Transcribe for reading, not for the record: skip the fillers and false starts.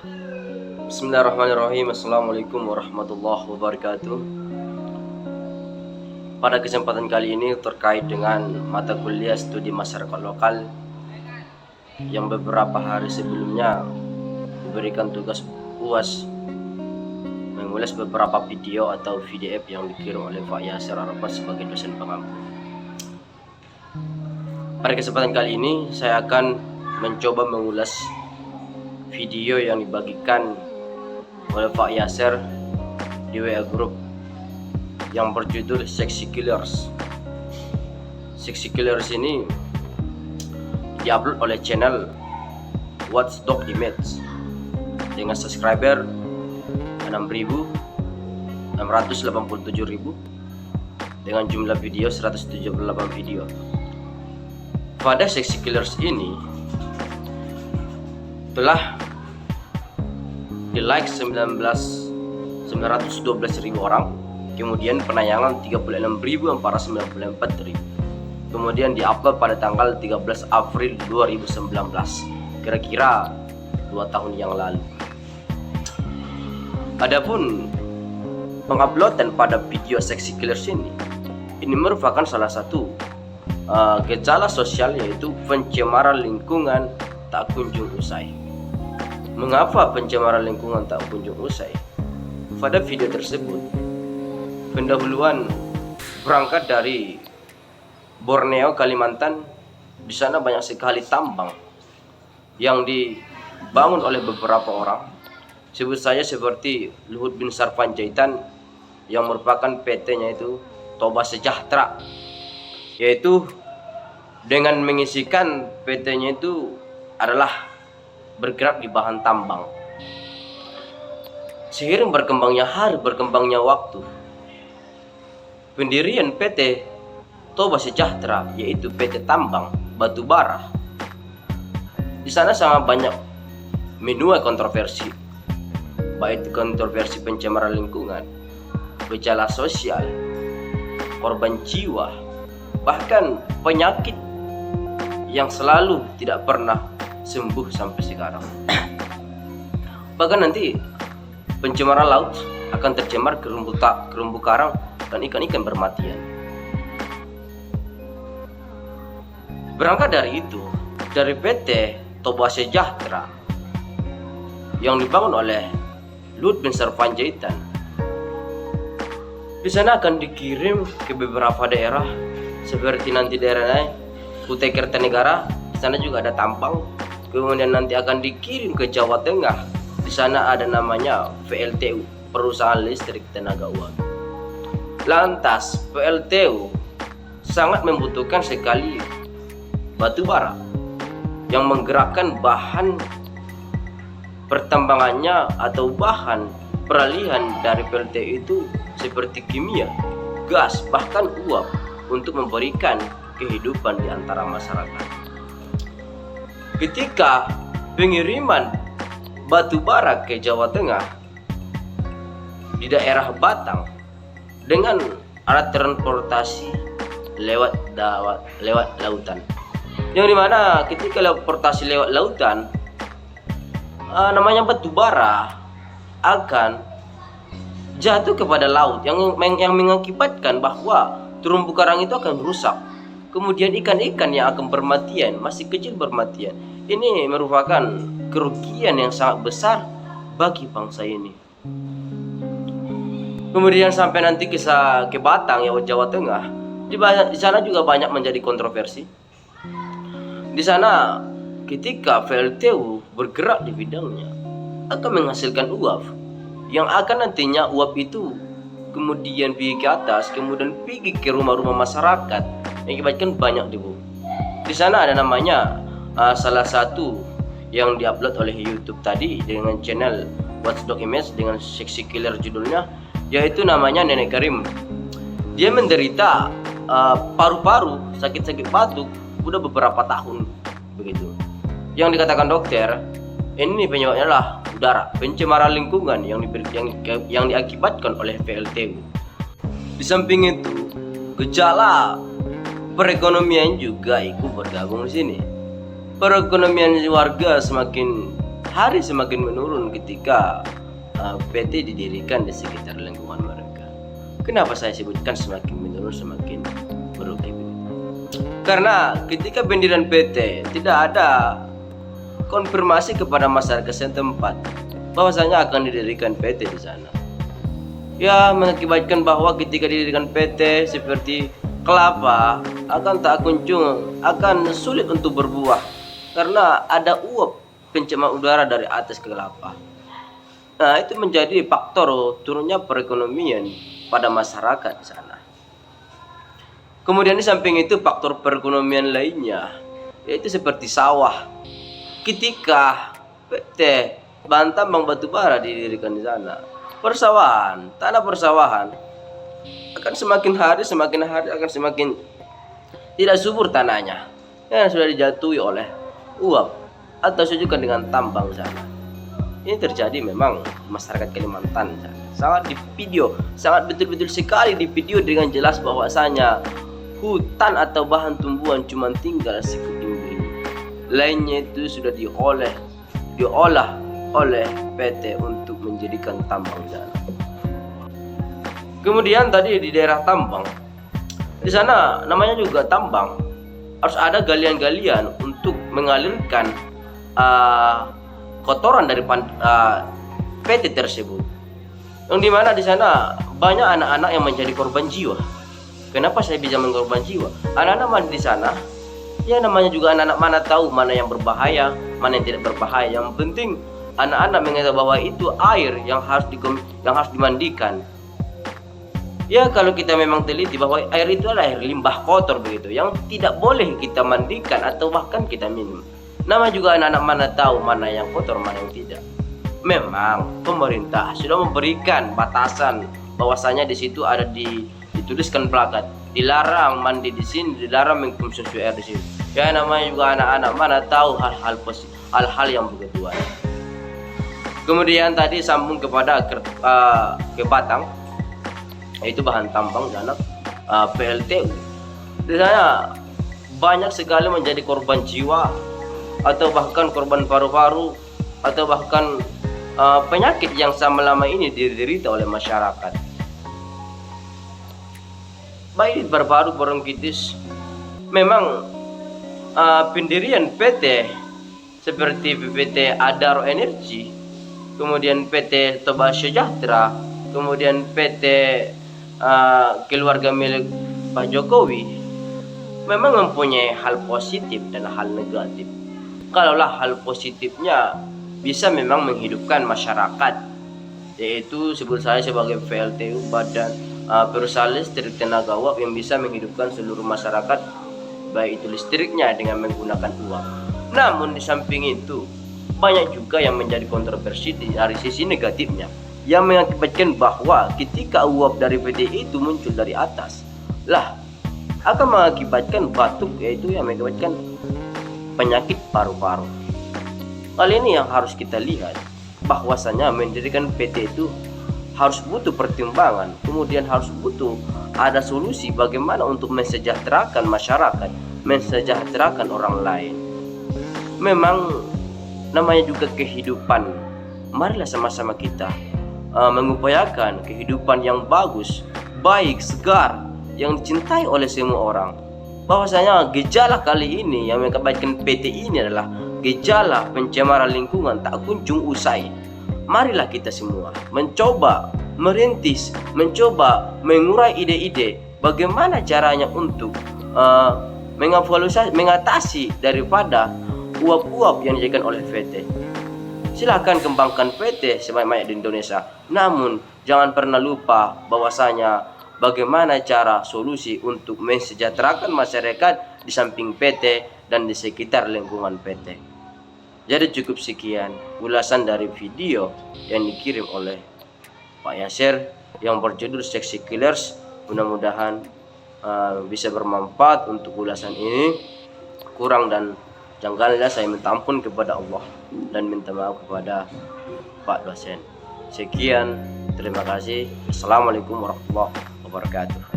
Bismillahirrahmanirrahim. Assalamualaikum warahmatullahi wabarakatuh. Pada kesempatan kali ini terkait dengan mata kuliah studi masyarakat lokal yang beberapa hari sebelumnya diberikan tugas UAS mengulas beberapa video atau PDF yang dikirim oleh Pak Yasir Arafat sebagai dosen pengampu. Pada kesempatan kali ini saya akan mencoba mengulas video yang dibagikan oleh Pak Yasir di WA Group yang berjudul Sexy Killers. Sexy Killers ini diupload oleh channel Watchdog Image dengan subscriber 6.687.000 dengan jumlah video 178 video. Pada Sexy Killers ini telah di like 912.000 orang, kemudian penayangan 36.494.000, kemudian diupload pada tanggal 13 April 2019, kira-kira 2 tahun yang lalu. Adapun penguploadan pada video Sexy Killers ini merupakan salah satu gejala sosial, yaitu pencemaran lingkungan tak kunjung usai. Mengapa pencemaran lingkungan tak kunjung usai? Pada video tersebut, pendahuluan berangkat dari Borneo, Kalimantan. Di sana banyak sekali tambang yang dibangun oleh beberapa orang. Sebut saja seperti Luhut bin Sarpanjaitan yang merupakan PT-nya itu Toba Sejahtera, yaitu dengan mengisikan PT-nya itu adalah bergerak di bahan tambang. Seiring berkembangnya hari, berkembangnya waktu, pendirian PT Toba Sejahtera, yaitu PT Tambang Batubara, di sana sangat banyak menuai kontroversi, baik kontroversi pencemaran lingkungan, gejala sosial, korban jiwa, bahkan penyakit yang selalu tidak pernah sembuh sampai sekarang. Bahkan nanti pencemaran laut akan tercemar terumbu karang dan ikan-ikan bermatian. Berangkat dari itu, dari PT Toba Sejahtera yang dibangun oleh Luhut bin Sarpanjaitan, di sana akan dikirim ke beberapa daerah seperti nanti daerah Kutai Kertanegara, di sana juga ada tambang. Kemudian nanti akan dikirim ke Jawa Tengah. Di sana ada namanya PLTU, Perusahaan Listrik Tenaga Uap. Lantas PLTU sangat membutuhkan sekali batu bara yang menggerakkan bahan pertambangannya atau bahan peralihan dari PLTU itu seperti kimia, gas, bahkan uap untuk memberikan kehidupan di antara masyarakat. Ketika pengiriman batu bara ke Jawa Tengah di daerah Batang dengan alat transportasi lewat lautan, yang dimana ketika transportasi lewat lautan, namanya batu bara akan jatuh kepada laut yang mengakibatkan bahwa terumbu karang itu akan rusak. Kemudian ikan-ikan yang akan bermatian, masih kecil bermatian. Ini merupakan kerugian yang sangat besar bagi bangsa ini. Kemudian sampai nanti ke Batang, ya, Jawa Tengah, di sana juga banyak menjadi kontroversi. Di sana ketika PLTU bergerak di bidangnya akan menghasilkan uap yang akan nantinya uap itu kemudian pergi ke atas, kemudian pergi ke rumah-rumah masyarakat yang menyebabkan banyak debu. Di sana ada namanya salah satu yang diupload oleh YouTube tadi dengan channel Watchdog Image dengan Sexy Killer judulnya, yaitu namanya Nenek Karim. Dia menderita paru-paru, sakit-sakit batuk udah beberapa tahun begitu. Yang dikatakan dokter, ini penyebabnya adalah udara, pencemaran lingkungan yang diakibatkan oleh PLTU. Di samping itu, gejala perekonomian juga ikut bergabung di sini. Perekonomian warga semakin hari semakin menurun ketika PT didirikan di sekitar lingkungan mereka. Kenapa saya sebutkan semakin menurun semakin merugi? Karena ketika pendirian PT tidak ada konfirmasi kepada masyarakat setempat bahwasanya akan didirikan PT di sana. Ya, mengakibatkan bahwa ketika didirikan PT seperti kelapa akan tak kunjung, akan sulit untuk berbuah karena ada uap pencemaran udara dari atas kelapa. Nah, itu menjadi faktor turunnya perekonomian pada masyarakat di sana. Kemudian di samping itu faktor perekonomian lainnya yaitu seperti sawah. Ketika PT bahan tambang batubara didirikan di sana, tanah persawahan akan semakin hari akan semakin tidak subur tanahnya yang sudah dijatuhi oleh uap atau sujukan dengan tambang sana. Ini terjadi memang masyarakat Kalimantan sana. Sangat betul-betul sekali di video dengan jelas bahwasanya hutan atau bahan tumbuhan cuma tinggal sekeping biji. Lainnya itu sudah diolah oleh PT untuk menjadikan tambang sana. Kemudian tadi di daerah tambang, di sana namanya juga tambang, harus ada galian-galian untuk mengalirkan kotoran dari PT tersebut. Yang dimana di sana banyak anak-anak yang menjadi korban jiwa. Kenapa saya bisa mengorban jiwa? Anak-anak di sana, ya namanya juga anak-anak, mana tahu mana yang berbahaya, mana yang tidak berbahaya. Yang penting anak-anak mengetahui bahwa itu air yang harus dimandikan. Ya, kalau kita memang teliti bahwa air itu adalah air limbah kotor begitu, yang tidak boleh kita mandikan atau bahkan kita minum. Nama juga anak-anak mana tahu mana yang kotor, mana yang tidak. Memang pemerintah sudah memberikan batasan bahwasanya di situ ada dituliskan plakat dilarang mandi di sini, dilarang mengkonsumsi air di sini. Ya, namanya juga anak-anak mana tahu hal-hal yang begituan. Kemudian tadi sambung kepada ke Batang, yaitu bahan tambang dan PLTU. Di sana banyak sekali menjadi korban jiwa atau bahkan korban paru-paru atau bahkan penyakit yang selama ini diderita oleh masyarakat. Baik paru-paru, bronkitis. Memang pendirian PT seperti PT Adaro Energi, kemudian PT Toba Sejahtera, kemudian PT keluarga milik Pak Jokowi memang mempunyai hal positif dan hal negatif. Kalaulah hal positifnya bisa memang menghidupkan masyarakat, yaitu sebut saya sebagai PLTU, Badan Perusahaan Listrik Tenaga Uap, yang bisa menghidupkan seluruh masyarakat baik itu listriknya dengan menggunakan uap. Namun di samping itu banyak juga yang menjadi kontroversi dari sisi negatifnya, yang mengakibatkan bahwa ketika uap dari PT itu muncul dari atas akan mengakibatkan batuk, yaitu yang mengakibatkan penyakit paru-paru. Hal ini yang harus kita lihat, bahwasanya mendirikan PT itu harus butuh pertimbangan, kemudian harus butuh ada solusi bagaimana untuk mensejahterakan masyarakat, mensejahterakan orang lain. Memang namanya juga kehidupan. Marilah sama-sama kita mengupayakan kehidupan yang bagus, baik, segar, yang dicintai oleh semua orang. Bahwasanya gejala kali ini yang mengakibatkan PT ini adalah gejala pencemaran lingkungan tak kunjung usai. Marilah kita semua mencoba merintis, mencoba mengurai ide-ide bagaimana caranya untuk mengatasi daripada uap-uap yang dijadikan oleh PT. Silahkan kembangkan PT sebanyak-banyak di Indonesia. Namun jangan pernah lupa bahwasanya bagaimana cara solusi untuk mensejahterakan masyarakat di samping PT dan di sekitar lingkungan PT. Jadi cukup sekian ulasan dari video yang dikirim oleh Pak Yasir yang berjudul Sexy Killers. Mudah-mudahan bisa bermanfaat untuk ulasan ini. Kurang dan janggalnya saya minta ampun kepada Allah dan minta maaf kepada Pak dosen. Sekian, terima kasih. Assalamualaikum warahmatullahi wabarakatuh.